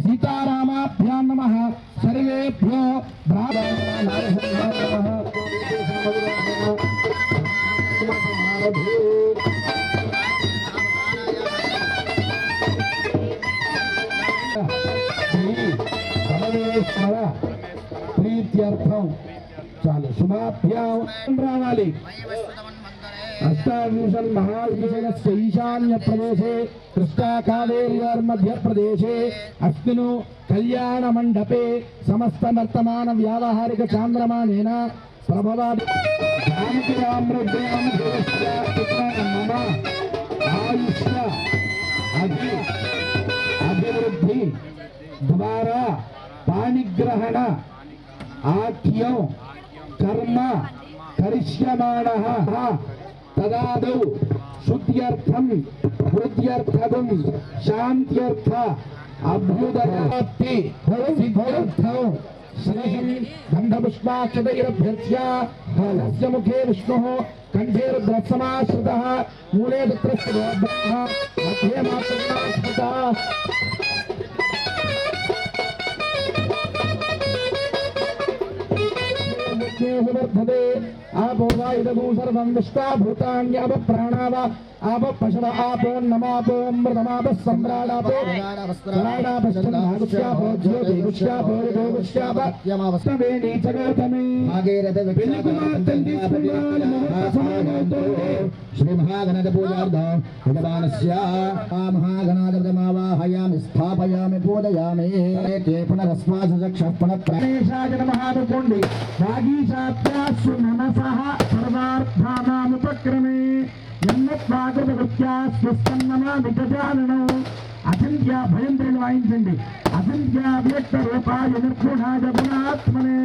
सीतारामाभ्यां नमः सर्वेभ्यो प्रीत्यर्थं चालू शुभाभ्यां रावाली अष्टादश महाविषयस्य ईशान्य प्रदेशे कृष्णा कावेरी मध्य प्रदेशे अस्मिन् कल्याण मंडपे समस्त वर्तमान व्यावहारिक चांद्रमानेन प्रभवादि आयुष्य अभिवृद्धि द्वारा पाणिग्रहण आख्यो कर्म करिष्यमाणः तदादौ शुद्ध्यर्थं वृद्ध्यर्थं शान्त्यर्थ अभ्युदयति सिद्ध्यर्थं श्रीं गन्धपुष्पाक्षतैरभ्यर्च्य हलस्य मुखे विष्णुः कंठे रुद्रसमाश्रितः मूले पुत्रस्य मध्ये मातृसमाश्रितः वर्धते आपो वा इदगुं सर्वं विश्वा भूतान्याप प्राणाव आप पशव आपो नमापो मृतमाप सम्राडापो प्राणापश्चन्नागुष्यापो ज्योतिगुष्यापो ऋतोगुष्याप यमावस्तवेणी जगतमे भागीरथ विकुमार्तन्ति स्मृणान् मुहूर्तसमानोतो श्रीमहागणपति पूजार्थं भगवानस्य महागणाधिपतिमावाहयामि स्थापयामि पूजयामि ते पुनरस्मात् चक्षुः पुनः नमः कोण्डि भागीशात्यासु मनसः सर्वार्थानामुपक्रमे यन्नत्वागतवत्यास्वस्तन्नमामि गजाननौ अचिन्त्य भयन्द्रेण वाయించండి अचिन्त्य व्यक्त रूपाय निर्गुणाय गुणात्मने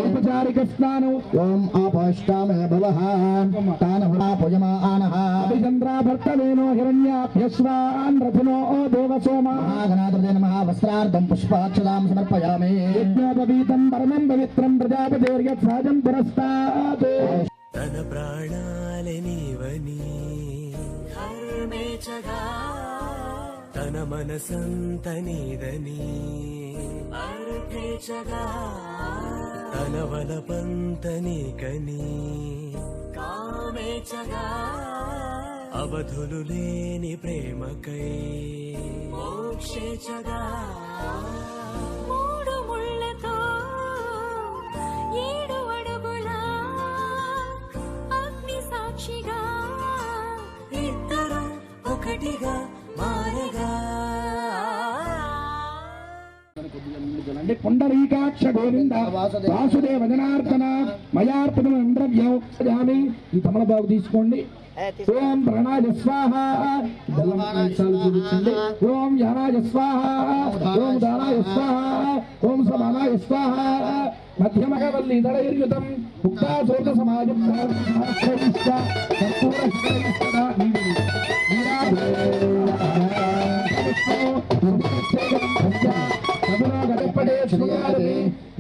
औपचारिक स्नान ओम आपष्टामे भवः तानहुरापुजमानः अभिचन्द्राभर्तवेनो हिरण्याभ्यश्वान् रथिनो देवसोमा महागणाधिपते नमः वस्त्रार्धं पुष्पाक्षतां समर्पयामि यज्ञोपवीतं परमं पवित्रं प्रजापतेर्यत् सहजं पुरस्तात् तन प्राणालनीवनी धर्मेचगा तन मनसंतनीदनी अर्थेचगा तन वलपंतनीकनी कामेचगा అవధులు లేని ప్రేమకై మోక్షేచగా మూడు ముళ్ళతో ఏడు అడుగుల అగ్ని సాక్షిగా ఇద్దరు ఒకటిగా మారగా पुंडरीकाक्ष गोविंद वासुदेव जनार्दन मयार्पणम द्रव्यं सजामि ఈ తమలపాకు తీసుకోండి ఓం ప్రణాయ స్వాహ ఓం యానాయ స్వాహ ఓం దానాయ స్వాహ ఓం సమానాయ స్వాహ మధ్యమకవల్లి దళైర్యుతం ముక్తాసోత సమాజం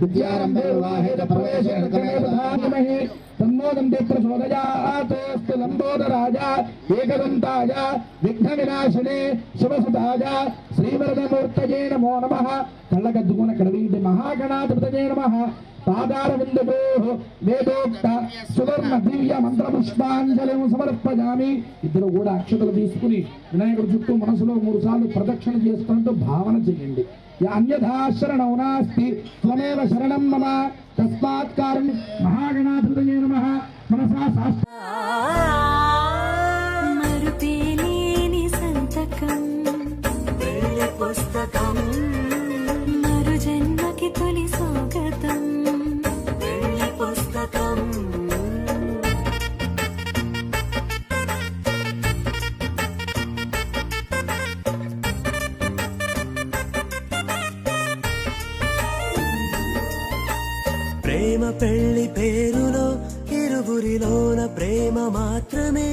विद्यारंभे विवाहेत प्रवेशेन गणेशधामहे तन्नोदन्ते प्रचोदयात् अस्तु लम्बोदराज एकदन्ताय विघ्नविनाशिने शुभसुताय श्रीवरदमूर्तये नमो नमः कल्लगद्दुगुण कडवीडि महागणाधिपतये नमः पादारविन्दोः वेदोक्त सुवर्ण दिव्य మంత్రపుష్పాంజలిం సమర్పయామి ఇద్దరు కూడా అక్షతలు తీసుకుని వినాయకుడి చుట్టూ మనసులో 3 సార్లు ప్రదక్షిణ చేస్తుంటూ భావన చేయండి अन्यथा शरणौ नास्ति त्वमेव शरणं मम तस्मात् कारणं महागणाधिपतये नमः मनसा मरुपेलेनि संतकं వెళ్లి పుస్తకం मरु जन्मकि तोलि स्वागतं ప్రేమ పెళ్లి పేరులో ఇరువురిలోన ప్రేమ మాత్రమే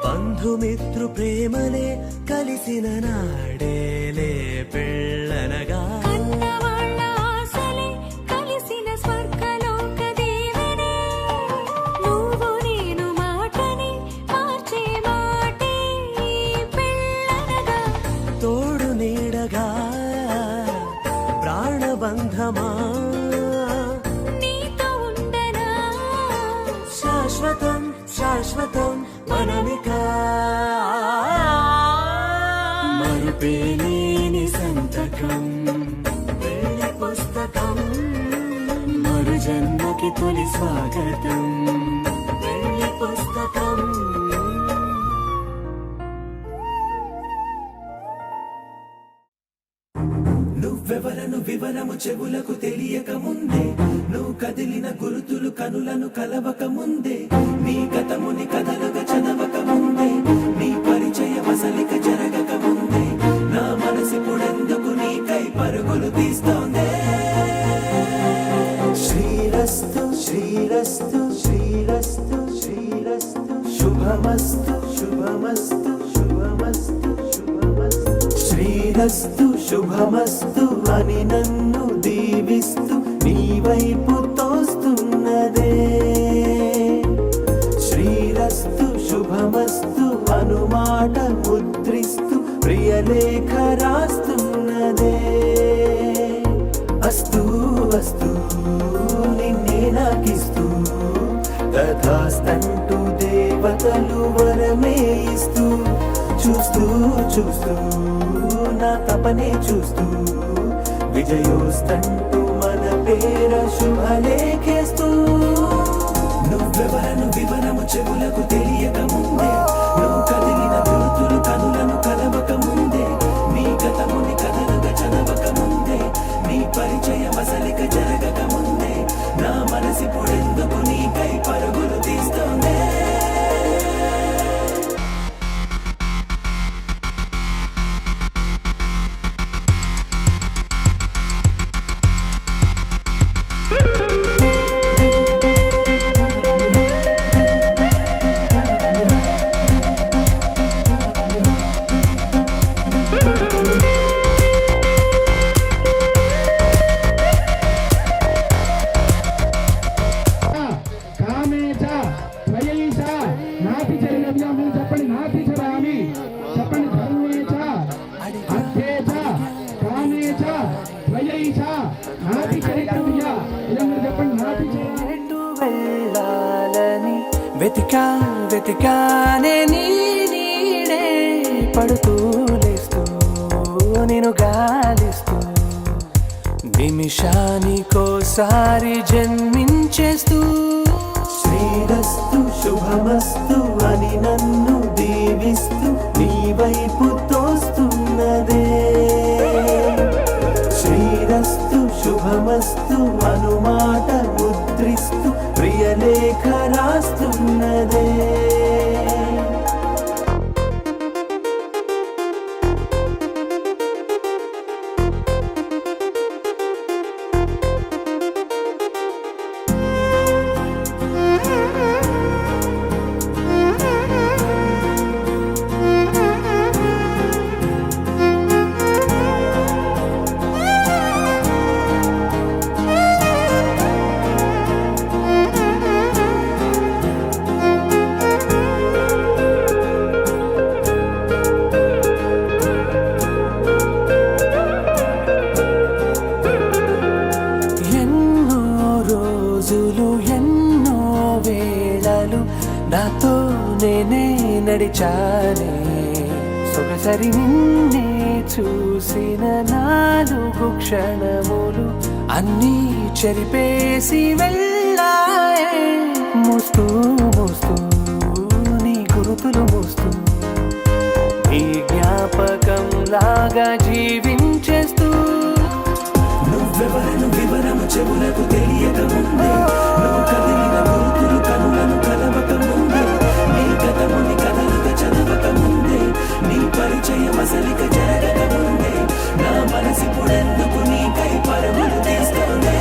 బంధుమిత్రు ప్రేమలే కలిసిన నాడేలే పెళ్ళనగా కన్నవాళ్ళ ఆశలే కలిసిన స్వర్గలోక దీవెనే నువ్వు నేను మాటని మార్చే మాటే పెళ్ళనగా తోడు నీడగా ప్రాణబంధమా నీతో ఉండనా శాశ్వతం శాశ్వతం మనమిక మరుపేలేని సంతకం పెళ్లి పుస్తకం మరు జన్మకి తొలి స్వాగతం పెళ్లి పుస్తకం నువ్వెవరను వివరము చెవులకు తెలియక ముందే నువ్వు కదిలిన గురుతులు కనులను కలవక ముందే నీ గతముని కథలుగా చదవక ముందే నీ పరిచయ వసలిక జరగక ముందే నా మనసిపుడెందుకు నీకై పరుగులు తీస్తోందే శ్రీరస్తు శ్రీరస్తు శ్రీరస్తు శ్రీరస్తు శుభమస్తు శుభమస్తు శుభమస్తు శుభమస్తు శ్రీరస్తు శుభమస్తు అని నన్ను దీవిస్తూ నీ వైపు తోస్తున్నదే శ్రీరస్తు శుభమస్తు అనుమాట ముద్రిస్తూ ప్రియలేఖ రాస్తున్నదే అస్తు అస్తు నిన్నే నాకిస్తూ తథాస్తంటూ దేవతలు వరమే ఇస్తూ చూస్తూ చూస్తూ నా తపనే చూస్తూ విజయోస్తంటూ మన పేర శుభలేఖేస్తూ నువ్వెవరను వివరము చెవులకు తెలియక ముందే నువ్వు కదిలిన గురుతులు కనులను కలవక ముందే నీ గతముని కథలుగా చదవక ముందే నీ పరిచయ వసలిక జరగక ముందే నా మనసిపుడెందుకు నీకై పరుగులు తీస్తోందే కామేచ త్వయైష నాతి చైరవ్యము చెప్పండి నాతి చరామి చెప్పండి ధర్మేచ అర్థేచ కామేచ త్వయైష నాతి చైరవ్య ఇలా మీరు చెప్పండి నాతి చరామి ఎటు వెళ్ళాలని వెతికా వెతికానే నీ నీడే పడుతూ లేస్తూ నేను గాలిస్తూ నిమిషానికోసారి జన్మించేస్తూ శ్రీరస్తు శుభమస్తు అని నన్ను దీవిస్తూ నీ వైపు తోస్తున్నదే శ్రీరస్తు శుభమస్తు అనుమాట ముద్రిస్తూ ప్రియలేఖ రాస్తున్నదే ఎన్నో రోజులు ఎన్నో వేళలు నాతో నేనే నడిచానే సొగసరి నిన్నే చూసిన 4 క్షణములు అన్నీ చెరిపేసి వెళ్ళాయే మోస్తూ మోస్తూ నీ గురుతులు మోస్తూ ఈ జ్ఞాపకం లాగా జీవించేస్తూ నువ్వెవరను వివరము చెవులకు తెలియక ముందే నువ్వు కదిలిన గురుతులు కనులను కలవక ముందే నీ గతముని కథలుగా చదవక ముందే నీ పరిచయ వసలిక జరగక ముందే నా మనసిపుడెందుకు నీకై పరుగులు తీస్తోందే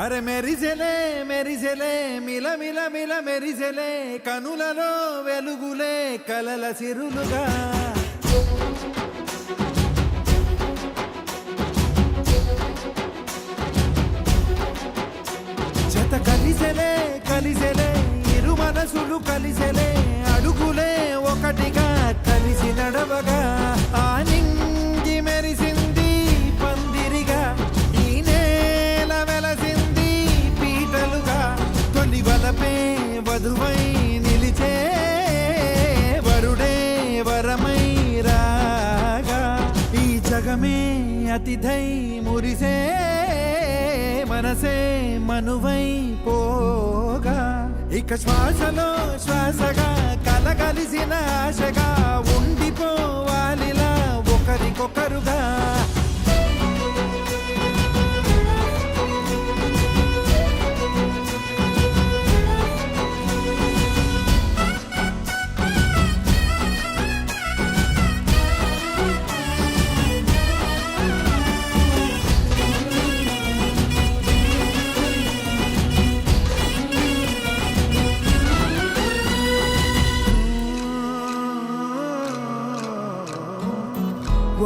అరే మెరిసెలే మెరిసెలే మిల మిల మిల మెరిసెలే కనులలో వెలుగులే కలల సిరులుగా జత కలిసెలే కలిసెలే ఇరు మనసులు కలిసెలే అడుగులే ఒకటిగా కలిసి నడవగా ఆ నింగి మెరిసింది పందిరిగా ఈ నేల వెలసింది పీటలుగా తొలి వలపే వధువై నిలిచే వరుడే వరమై రాగా ఈ జగమే అతిథై మురిసే మనసే మనువై పోగా ఇక శ్వాసలో శ్వాసగా కలగలిసిన ఆశగా ఉండిపోవాలిలా ఒకరికొకరుగా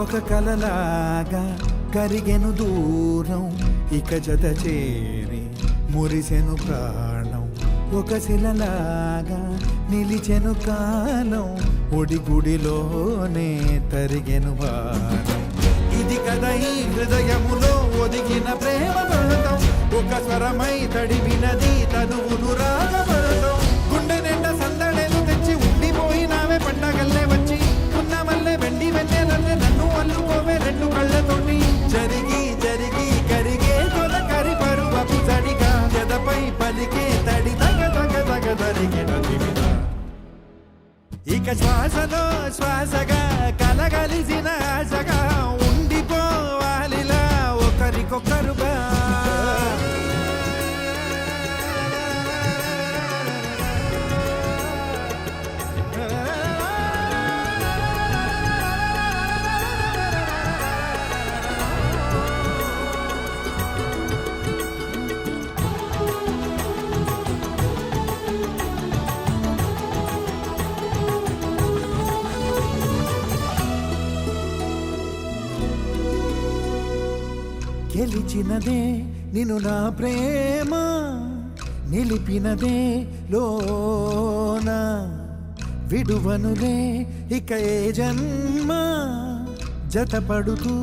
ఒక కలలాగా కరిగెను దూరం ఇక జత చేరి మురిసెను ప్రాణం ఒక శిలలాగా నిలిచెను కాలం ఒడిగుడిలోనే తరిగెను వారం ఇది కదా ఈ హృదయములో ఒదిగిన ప్రేమ పడతాం ఒక స్వరమై తడివినది తనువును రాగపడతాం గుండె నిండా సందడేలు తెచ్చి ఉండిపోయినావే పండగల్లే వచ్చి ఉన్న మల్లె వెండి వెన్నెలల్లే నన్ను అల్లుకోవే రెండు కళ్ళతోటి జరిగి జరిగి కరిగే తొలకరి పరువపు తడిగా ఎదపై పలికే తడి తగ తగ తగ తరిగిన దివిన ఇక శ్వాసలో శ్వాసగా కలగలిసిన ఆశగా ఉండిపోవాలిలా ఒకరికొకరుగా గెలిచినదే నిన్ను నా ప్రేమ నిలిపినదే లోన విడువనులే ఇక ఏ జన్మ జతపడుతూ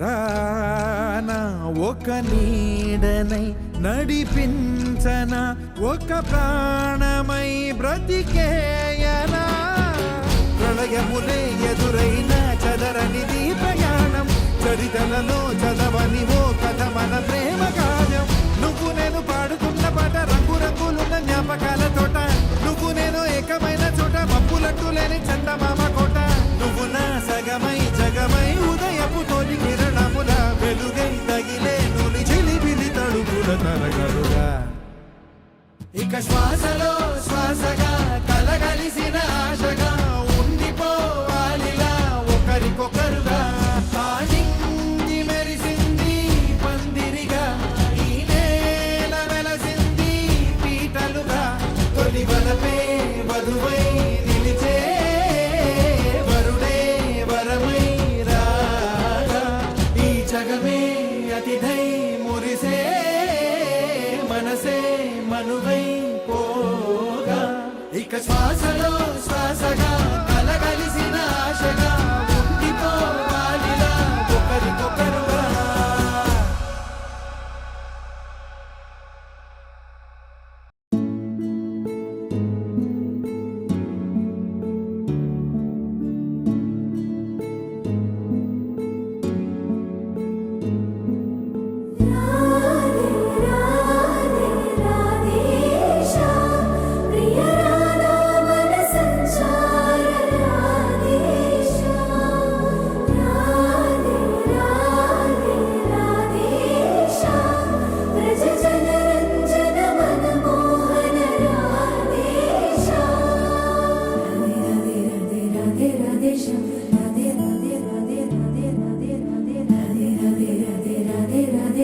రానా ఒక నీడనై నడిపించన ఒక ప్రాణమై బ్రతికేయనా ప్రళయములే ఎదురైన చదరనిది ప్రయాణం చరితలలో చదవని ఓ కథ మన ప్రేమ కావ్యం నువ్వు నేను పాడుతున్న పాట రంగు రంగులున్న జ్ఞాపకాల తోట నువ్వు నేను ఏకమైన చోట మబ్బులంటూ లేని చందమామ కోట నువ్వు నా సగమై జగమై ఉదయపు తోలి కిరణముల వెలుగై తగిలే నులి చిలిబిలి తడుపుల తరగలుగా ఇక శ్వాసలో శ్వాసగా కలగలిసిన ఆశగా ఉండిపోవాలిలా ఒకరికొకరుగా ఆ నింగి మెరిసింది పందిరిగా ఈ నేల వెలసింది పీటలుగా తొలి వలపే వధువై నిలిచే వరుడే వరమై రాగా ఈ జగమే అతిథై మురిసే మనసే మనువై పోగా ఇక శ్వాసలో శ్వాసగా కలగలిసిన ఆశగా ఉండిపోవాలిలా ఒకరికొకరుగా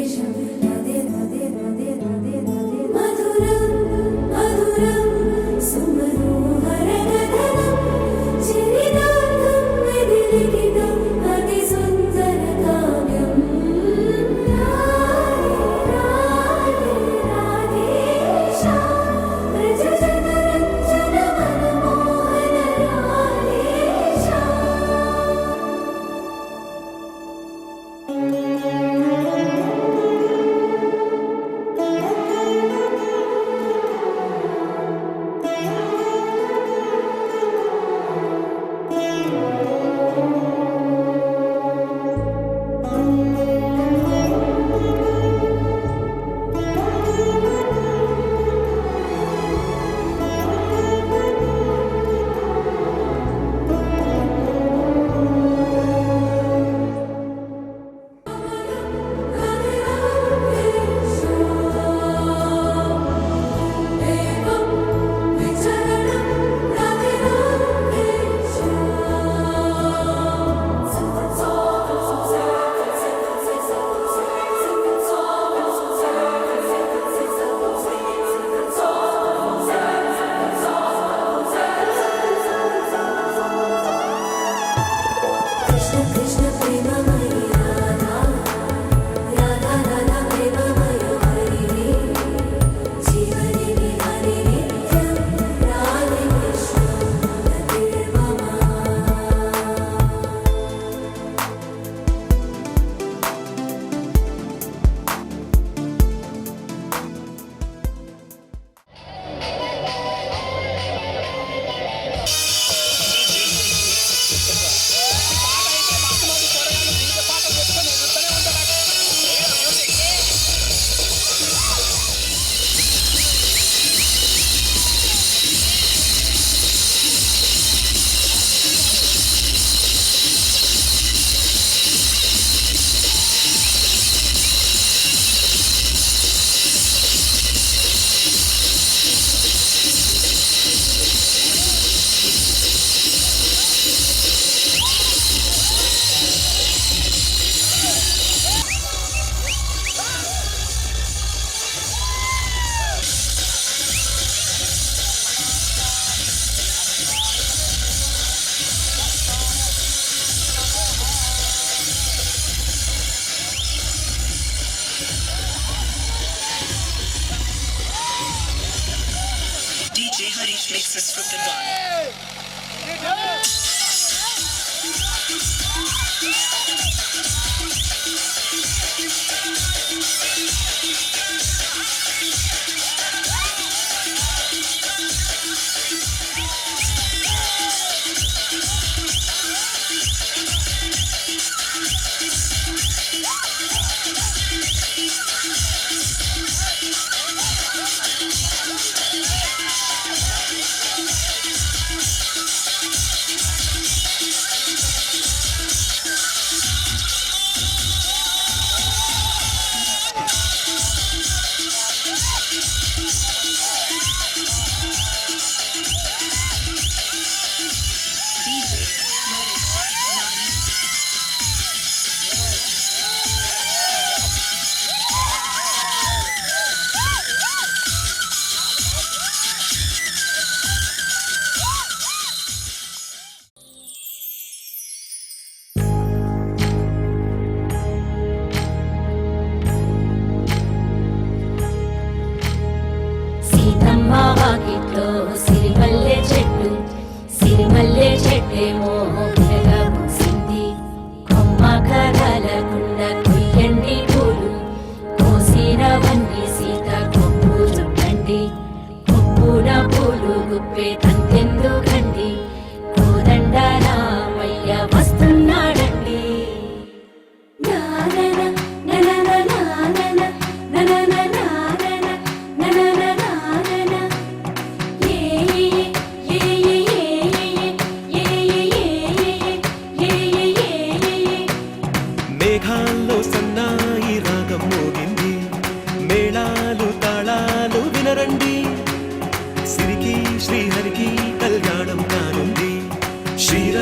Radhe Radhe Radhe Radhe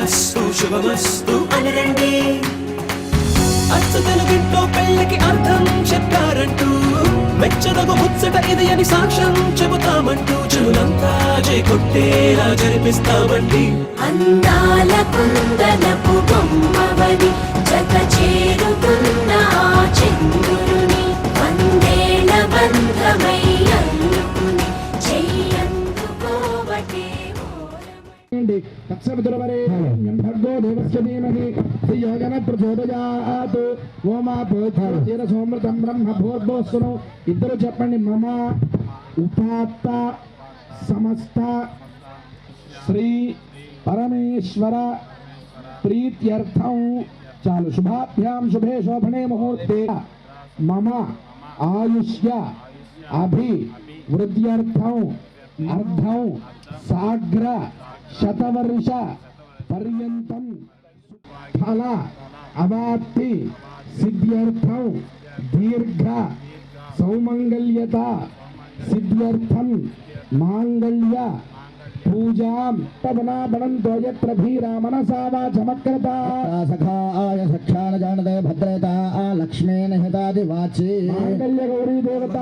శుభమస్తు శుభమస్తు అనరండి. అచ్చు తెలుగింట్లో పెళ్లికి అర్థం చెప్పారంటూ మెచ్చదగు ముచ్చట ఇది అని సాక్ష్యం చెబుతామంటూ జనులంతా చేకొట్టేలా జరిపిస్తామండి. అందాల కుందనపు బొమ్మవని జత చేరుతున్న ఆ చంద్రుని వందేళ్ల బంధమై అల్లుకుని చెయ్యందుకోవటే భర్గో దేవస్య ధీమహి ధియోగన ప్రచోదయాత్ ఓమాపోధీర సోమృతం బ్రహ్మ భూర్భోస్సును. ఇద్దరు చెప్పండి. మమ ఉపాత్త సమస్త శ్రీ పరమేశ్వర ప్రీత్యర్థం. చాలు. శుభాభ్యాం శుభే శోభనే ముహూర్తే మమ ఆయుష్య అభి వృద్ధ్యర్థం అర్ధం సాగ్ర శతవర్ష పర్యంతం ఫల అవాప్తి సిద్ధ్యర్థం దీర్ఘ సౌమంగళ్యత సిద్ధ్యర్థం మాంగళ్య పూజాం పవనాభనంతో యత్ర భీరా మనసా వాచమక్రత సఖాయ సక్షాన జానదే భద్రత లక్ష్మేన హితాది వాచి మాంగళ్య గౌరీ దేవత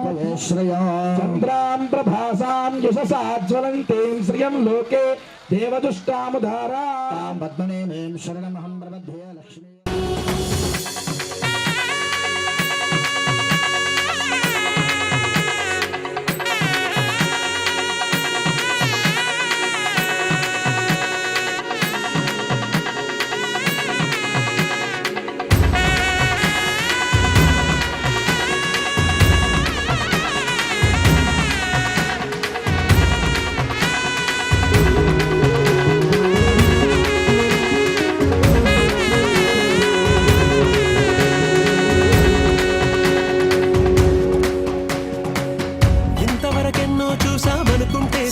శ్రయా చంద్రాం ప్రభాసాం యశసాజ్వలంతేం శ్రియం లోకే దేవదుష్టాముధారా పద్మనేమేం శరణమహం ప్రబధ్యే లక్ష్మీ.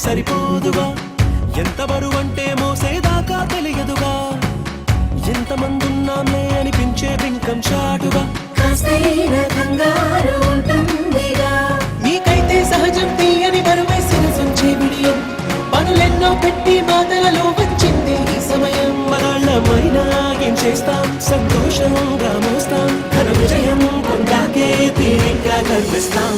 సరిపోదుగా, ఎంత బరువంటే మోసేదాకా తెలియదుగా, ఎంతమందున్నామే అనిపించే బింకం చాటుగా, కాస్తైన కంగారు ఉంటుందిగా. నీకైతే సహజం తీయని బరువై శిరసుంచే బిడియం, పనులెన్నో పెట్టి మాటలలో వచ్చింది ఈ సమయం. మనాళ్ళమైనా ఏం చేస్తాం, సంతోషంగా మోస్తాం, ఘన విజయం పొందాకే తీరిగ్గా కనిపిస్తాం.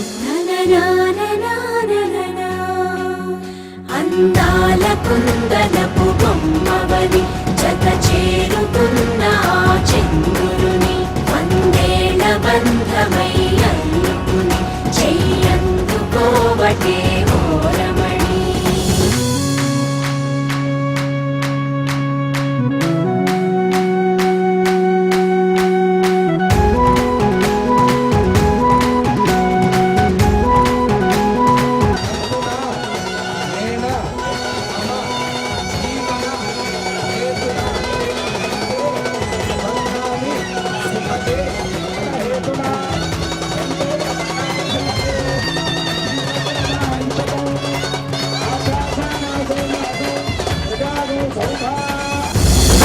అందాల కుందనపు బొమ్మవని జత చేరుతున్న ఆ చంద్రుని వందేళ్ల బంధమై అల్లుకుని చెయ్యందుకోవటే ఓరమణి.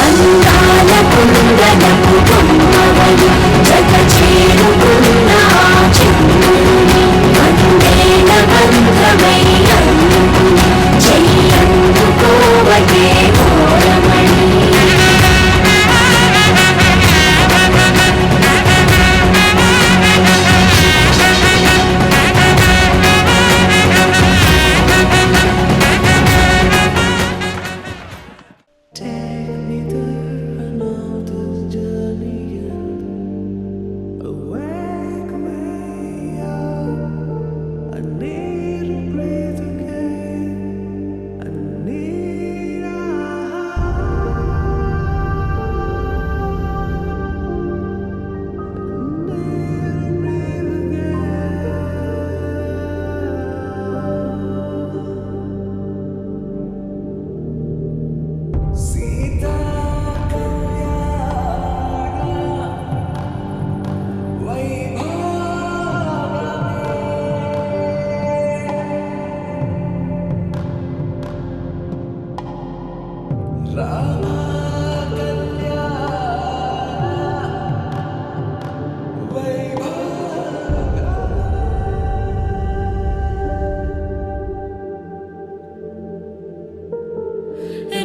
అందాల కుందనపు బొమ్మవని జత చేరుతున్న ఆ చంద్రుని వందేళ్ల బంధమై అల్లుకుని చెయ్యందుకోవటే ఓరమణి.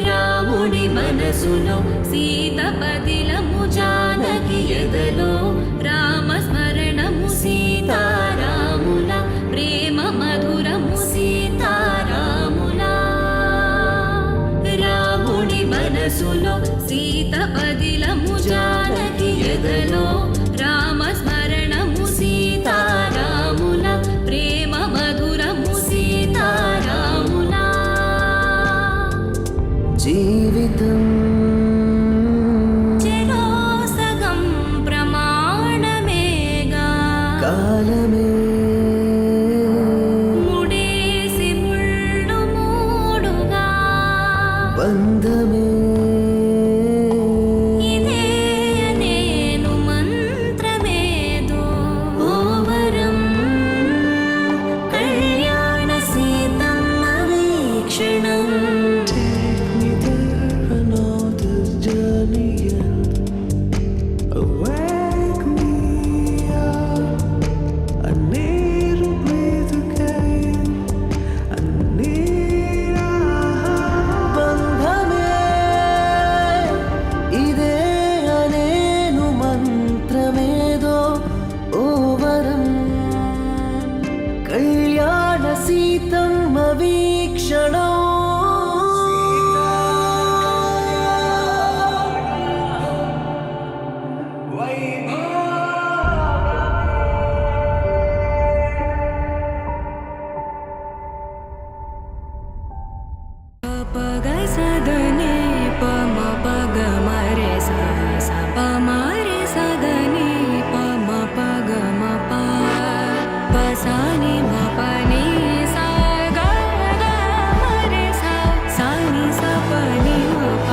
రాముని రాముడి మనసులో సీత పదిలము జానకి ఎదలో రామస్మరణము సీతారాముల ప్రేమ మధురము సీతారాముల రాముడి మనసులో సీత పదిలము జానకి ఎదలో రామస్మరణము సీతారాముల ప్రేమ మధురము సీతారాముల జీవితం చెరో సగం ప్రమాణమేగా కాలమే ముడేసి ముళ్ళు మూడుగా బంధమే ఇదే నేను మంత్రమేదో ఓవరం కళ్యాణ Seethamma వీక్షణం another journey awake me up. I need to breathe again. I need బంధమే ఇదే అనేను మంత్రమేదో ఓవరం కళ్యాణ సీతమ్మ వీక్షణం పగ సదని పమ పగ మరే స ప మరే సదని పమ పగ మ ప పసాని మ పని స గ గ మరే స సాని స పని మ ప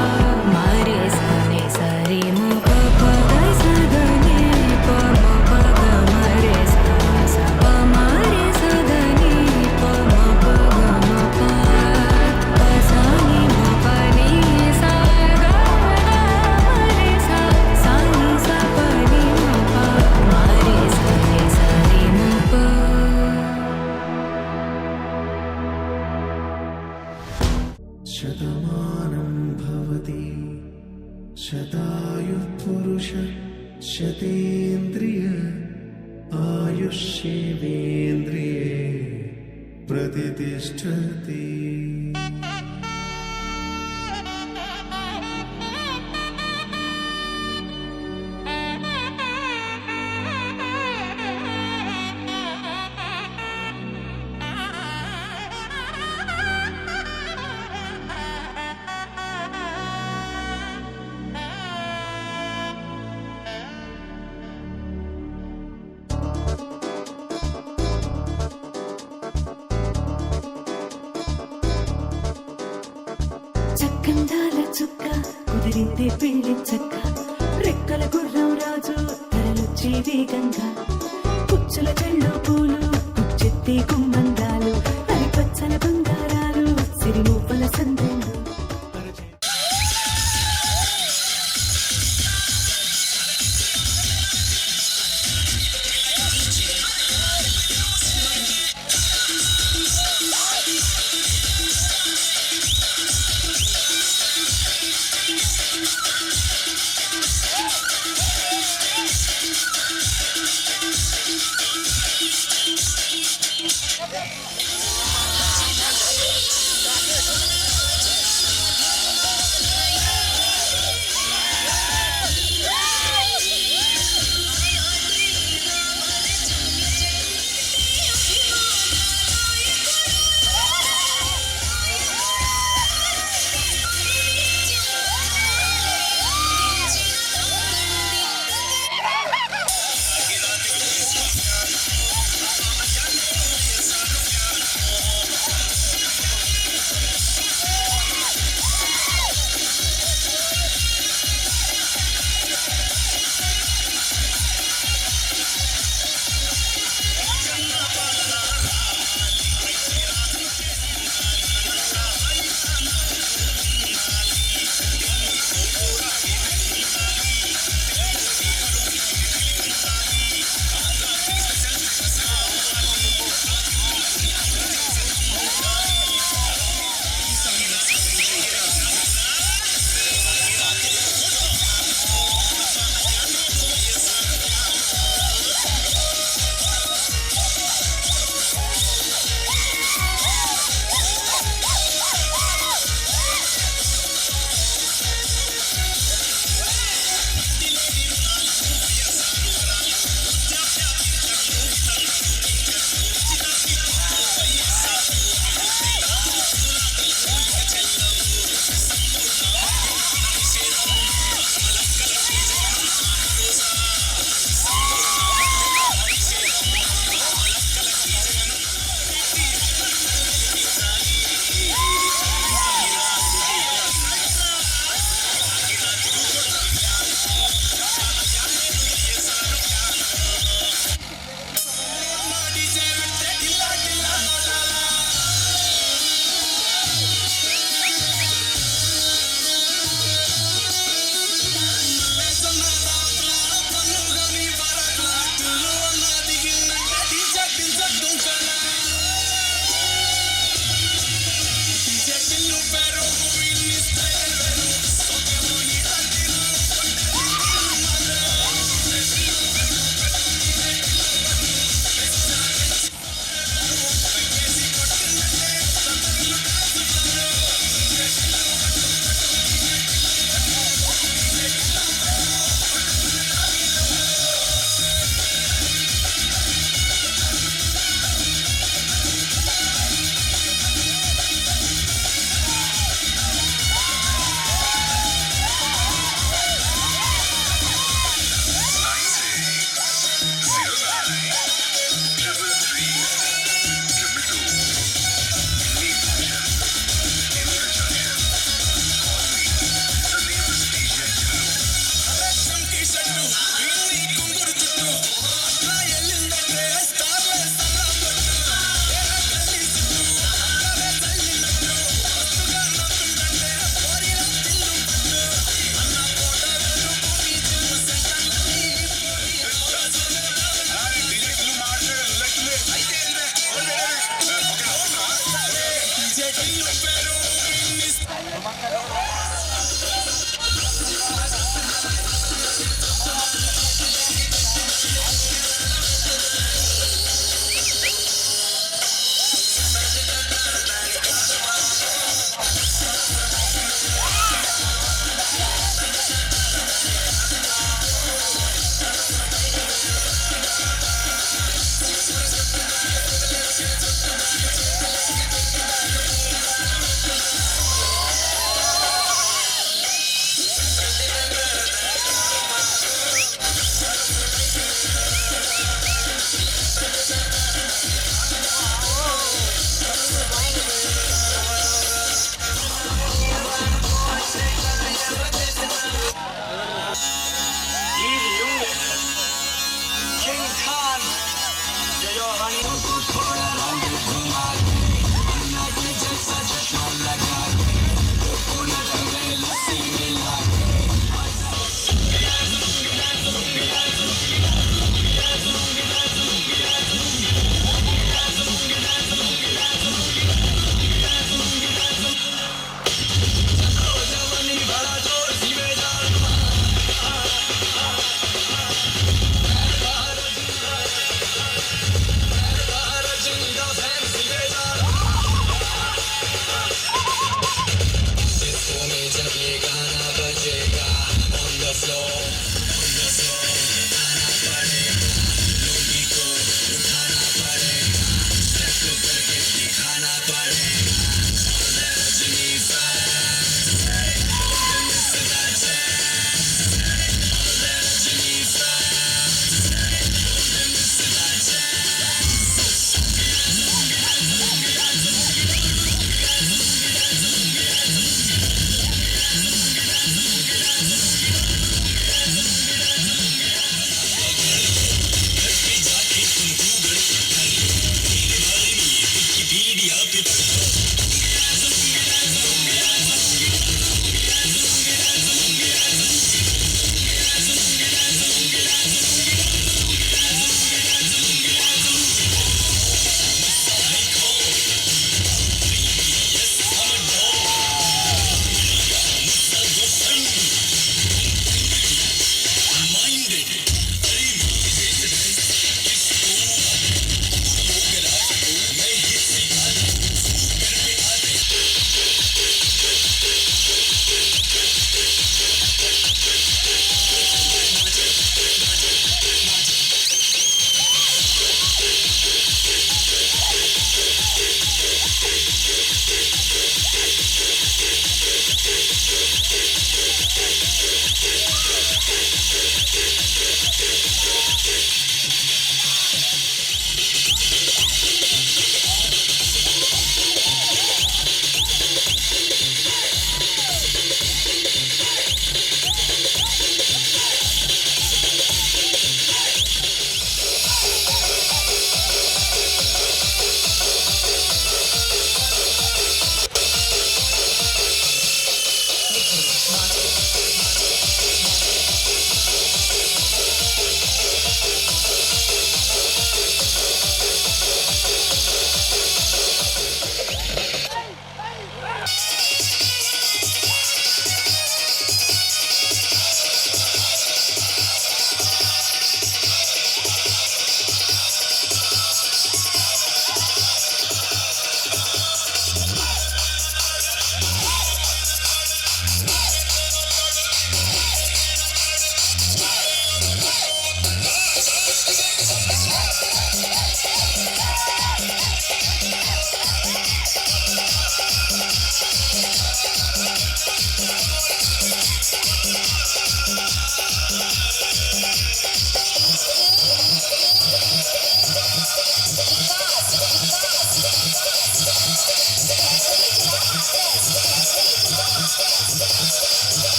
మరే సని సరి మ ప పగ సదని పమ పగ మరే స ప మరే సదని పమ పగ మ ప పసాని మ పని స గ గ మరే స సాని స పని మ ప మరే సని సరి మ ప శతమానం భవతి శతాయుః పురుష శతేంద్రియ ఆయుష్యేవేంద్రియే ప్రతిష్టతి. చక్కందాల చుక్క కుదిరిందే పెళ్లి చక్క రెక్కల గుర్రం రాజు తరలొచ్చే వేగంగా పుచ్చుల కళ్ళు పూలు పుచ్చెత్తే గుమ్మందాలు అరి పచ్చల బంగారాలు సిరిమూపల సందెళ్ళు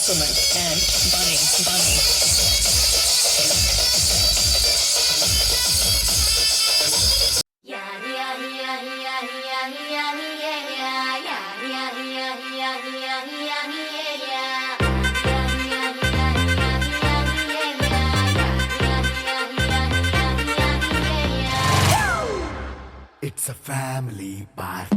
Suman and Bunny. It's a family party.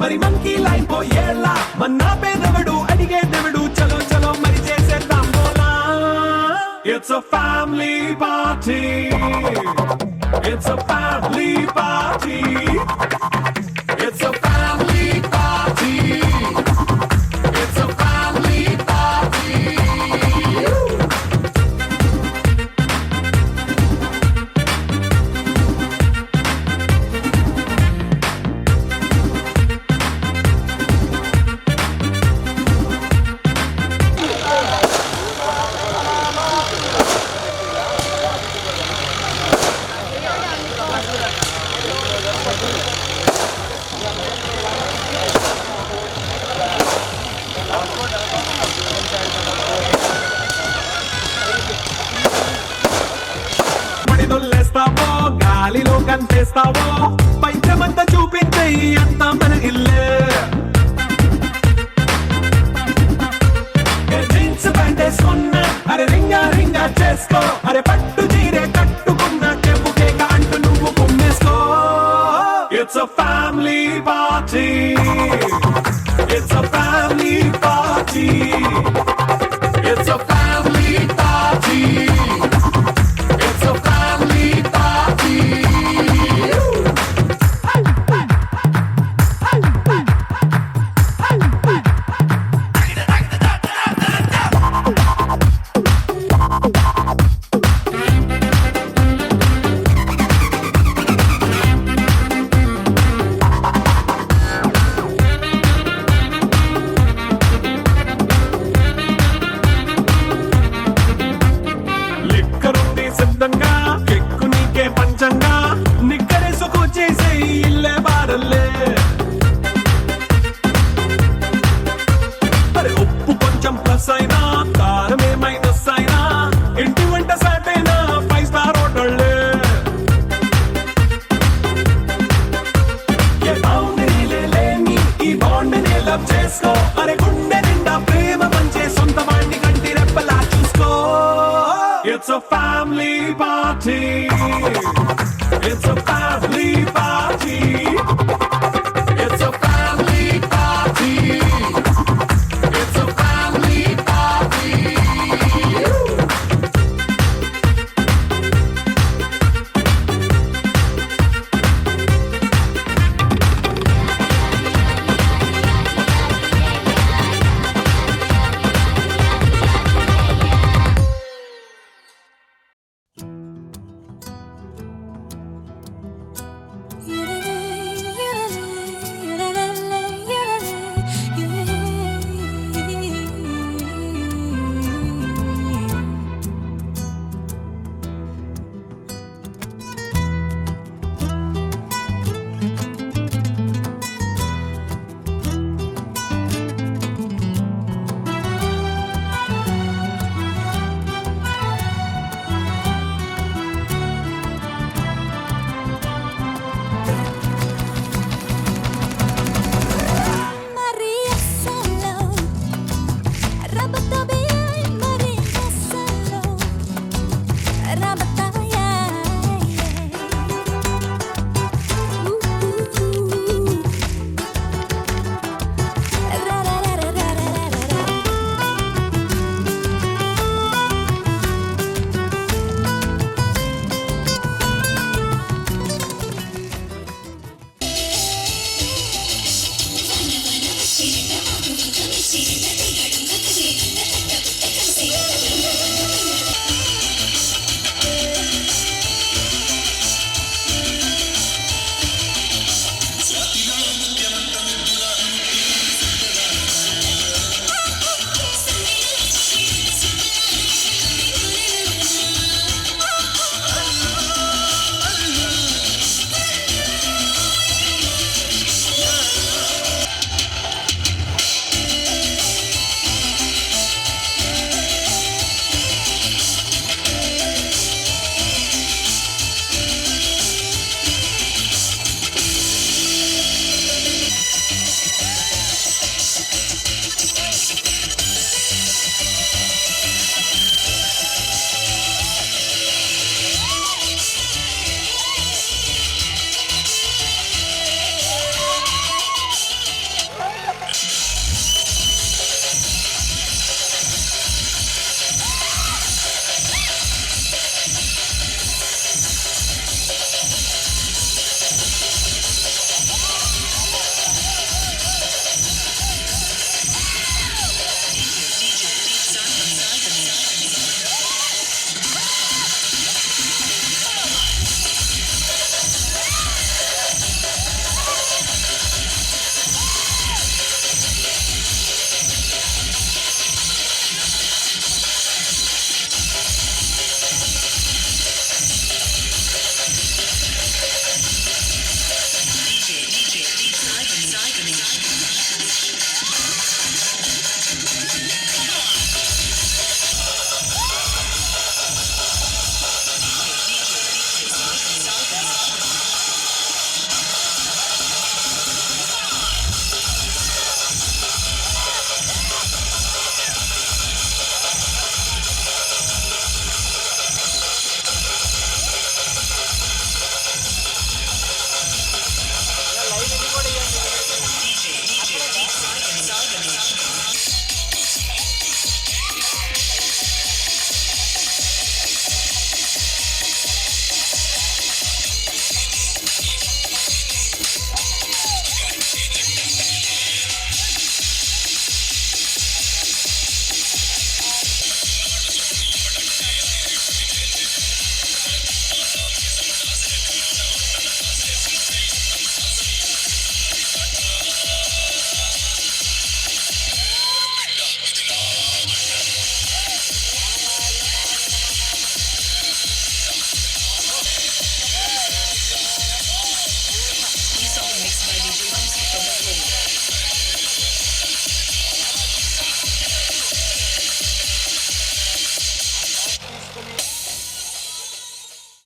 మరి మంకీ లైన్ పోయేలా మన్నా పేదవడు అడిగేదెవడు చలో చలో మరి చేసేద్దాం బోలా it's a family party it's a family party it's a family party it's a family party దొల్లేస్తావో గాలిలో కంటేస్తావో పైచమంతా చూపించే అంతా మన ఇల్లే జీన్స్ ప్యాంట్ వేసుకున్నా అరే రింగా రింగా చేసుకో అరే పట్టు చీరే కట్టుకున్నా చెప్పు కేక అంటూ నువ్వు కుమ్మేసుకో it's a family party it's a family party it's a family party it's a family party లిక్కరుంది సిద్ధంగా కెక్కు నీకే పంచంగా నిక్కరేసుకు చేసే ఇల్లే బారల్లే అరే ఉప్పు కొంచెం ప్లస్ అయినా కారమే మైనస్ అయినా ఇంటి వంట సాటైనా 5 స్టార్ హోటళ్ళే ఏ బౌండరీలే లేని ఈ బాండ్ని లవ్ చేసుకో అరే గుండె నిండా ప్రేమ పంచే సొంత వాణ్ణి కంటి రెప్పలా చూసుకో It's a family party